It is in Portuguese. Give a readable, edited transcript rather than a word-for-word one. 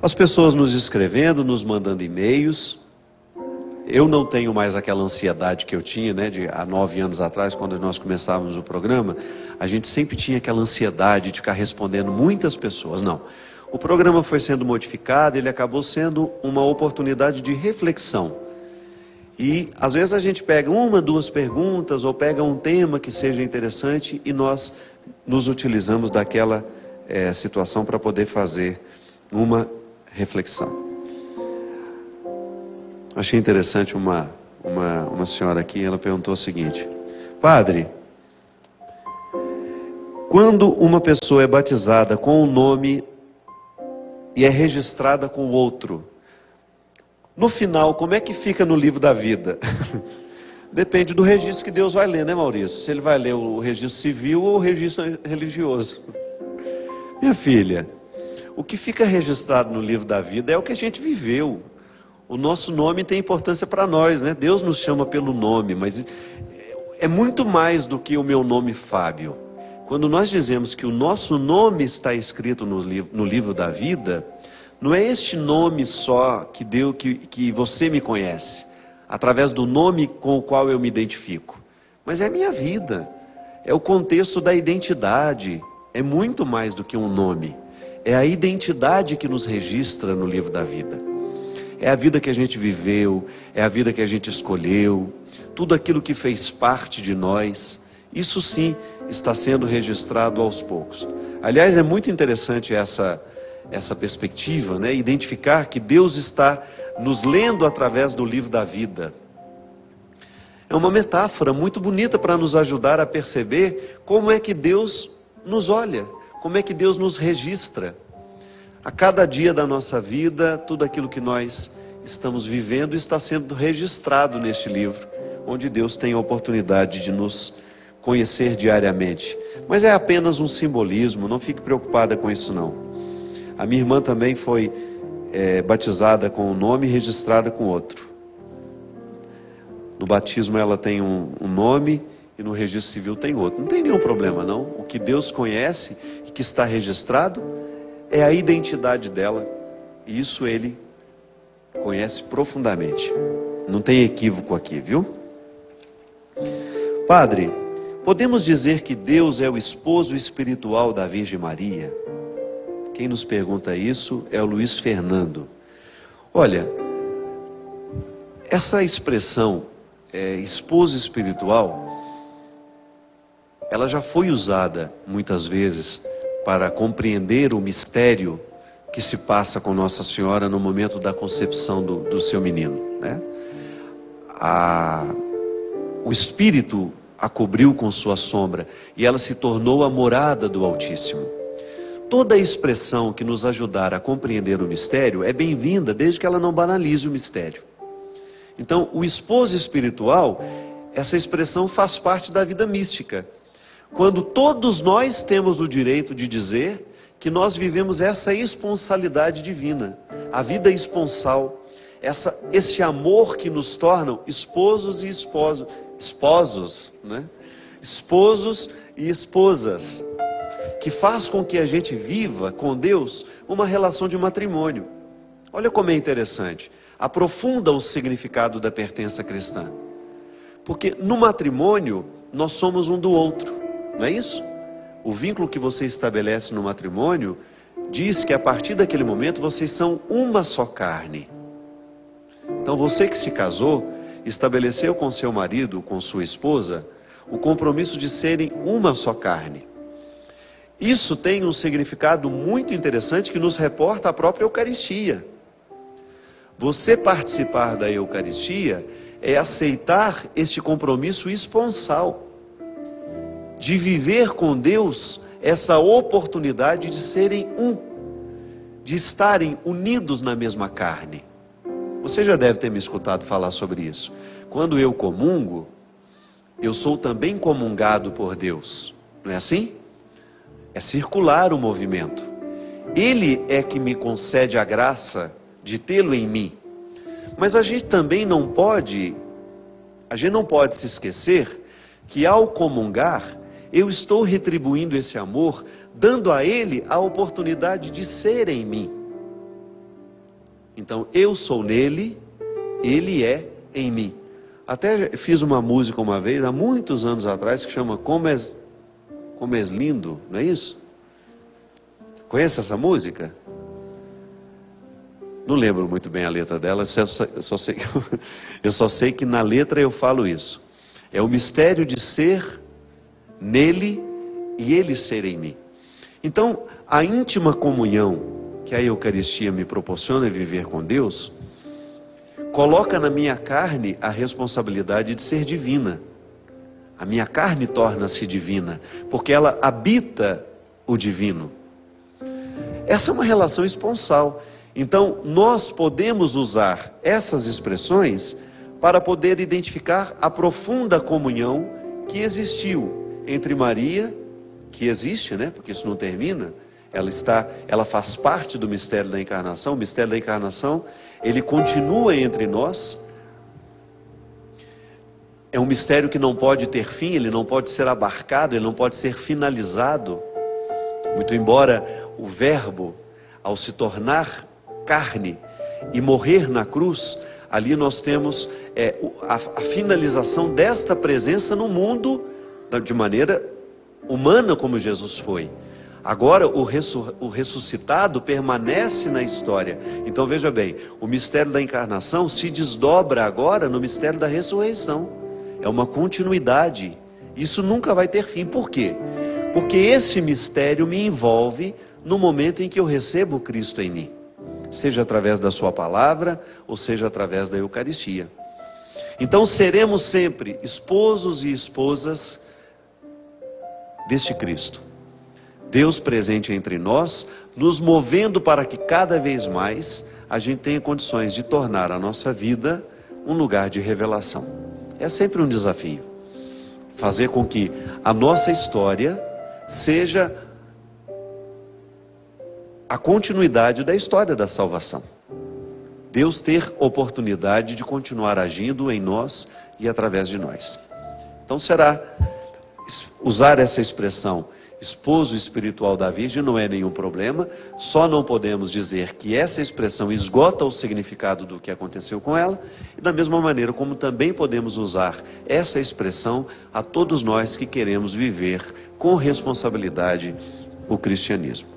As pessoas nos escrevendo, nos mandando e-mails. Eu não tenho mais aquela ansiedade que eu tinha, né, há 9 anos atrás, quando nós começávamos o programa. A gente sempre tinha aquela ansiedade de ficar respondendo muitas pessoas. Não. O programa foi sendo modificado, ele acabou sendo uma oportunidade de reflexão. E às vezes a gente pega 1, 2 perguntas, ou pega um tema que seja interessante e nós nos utilizamos daquela situação para poder fazer uma reflexão. Achei interessante uma senhora aqui, ela perguntou o seguinte: Padre, quando uma pessoa é batizada com um nome e é registrada com outro, no final, como é que fica no livro da vida? Depende do registro que Deus vai ler, né, Maurício? Se ele vai ler o registro civil ou o registro religioso. Minha filha, o que fica registrado no livro da vida é o que a gente viveu. O nosso nome tem importância para nós, né? Deus nos chama pelo nome, mas é muito mais do que o meu nome Fábio. Quando nós dizemos que o nosso nome está escrito no livro da vida, não é este nome só que você me conhece, através do nome com o qual eu me identifico, mas é a minha vida, é o contexto da identidade, é muito mais do que um nome, é a identidade que nos registra no livro da vida. É a vida que a gente viveu, é a vida que a gente escolheu, tudo aquilo que fez parte de nós, isso sim está sendo registrado aos poucos. Aliás, é muito interessante essa perspectiva, né? Identificar que Deus está nos lendo através do livro da vida. É uma metáfora muito bonita para nos ajudar a perceber como é que Deus nos olha, como é que Deus nos registra. A cada dia da nossa vida, tudo aquilo que nós estamos vivendo está sendo registrado neste livro, onde Deus tem a oportunidade de nos conhecer diariamente. Mas é apenas um simbolismo, não fique preocupada com isso não. A minha irmã também foi batizada com um nome e registrada com outro. No batismo ela tem um nome e no registro civil tem outro. Não tem nenhum problema não. O que Deus conhece e que está registrado é a identidade dela, e isso Ele conhece profundamente. Não tem equívoco aqui, viu? Padre, podemos dizer que Deus é o esposo espiritual da Virgem Maria? Quem nos pergunta isso é o Luiz Fernando. Olha, essa expressão, esposo espiritual, ela já foi usada muitas vezes para compreender o mistério que se passa com Nossa Senhora no momento da concepção do seu menino, né? O Espírito a cobriu com sua sombra e ela se tornou a morada do Altíssimo. Toda expressão que nos ajudar a compreender o mistério é bem-vinda, desde que ela não banalize o mistério. Então, o esposo espiritual, essa expressão faz parte da vida mística, quando todos nós temos o direito de dizer que nós vivemos essa esponsalidade divina, a vida esponsal, esse amor que nos torna esposos e esposos, né? Esposos e esposas, que faz com que a gente viva com Deus uma relação de matrimônio. Olha como é interessante, aprofunda o significado da pertença cristã, porque no matrimônio nós somos um do outro, não é isso? O vínculo que você estabelece no matrimônio diz que a partir daquele momento vocês são uma só carne. Então você que se casou, estabeleceu com seu marido, com sua esposa, o compromisso de serem uma só carne. Isso tem um significado muito interessante que nos reporta a própria Eucaristia. Você participar da Eucaristia é aceitar este compromisso esponsal, de viver com Deus essa oportunidade de serem um, de estarem unidos na mesma carne. Você já deve ter me escutado falar sobre isso. Quando eu comungo, eu sou também comungado por Deus, não é assim? É circular o movimento. Ele é que me concede a graça de tê-lo em mim. Mas a gente não pode se esquecer que ao comungar, eu estou retribuindo esse amor, dando a ele a oportunidade de ser em mim. Então, eu sou nele, ele é em mim. Até fiz uma música uma vez, há muitos anos atrás, que chama Como És Lindo, não é isso? Conhece essa música? Não lembro muito bem a letra dela, eu só sei que na letra eu falo isso. É o mistério de ser nele e ele ser em mim. Então, a íntima comunhão que a Eucaristia me proporciona viver com Deus, coloca na minha carne a responsabilidade de ser divina. A minha carne torna-se divina, porque ela habita o divino. Essa é uma relação esponsal. Então, nós podemos usar essas expressões para poder identificar a profunda comunhão que existiu entre Maria, que existe, né? Porque isso não termina, ela faz parte do mistério da encarnação. O mistério da encarnação, ele continua entre nós. É um mistério que não pode ter fim, ele não pode ser abarcado, ele não pode ser finalizado. Muito embora o Verbo, ao se tornar carne e morrer na cruz, ali nós temos a finalização desta presença no mundo de maneira humana, como Jesus foi. Agora o ressuscitado permanece na história. Então veja bem, o mistério da encarnação se desdobra agora no mistério da ressurreição. É uma continuidade. Isso nunca vai ter fim. Por quê? Porque esse mistério me envolve no momento em que eu recebo Cristo em mim, seja através da sua palavra, ou seja através da Eucaristia. Então seremos sempre esposos e esposas deste Cristo, Deus presente entre nós, nos movendo para que cada vez mais a gente tenha condições de tornar a nossa vida um lugar de revelação. É sempre um desafio, fazer com que a nossa história seja a continuidade da história da salvação. Deus ter oportunidade de continuar agindo em nós e através de nós. Então será usar essa expressão esposo espiritual da Virgem não é nenhum problema, só não podemos dizer que essa expressão esgota o significado do que aconteceu com ela, e da mesma maneira como também podemos usar essa expressão a todos nós que queremos viver com responsabilidade o cristianismo.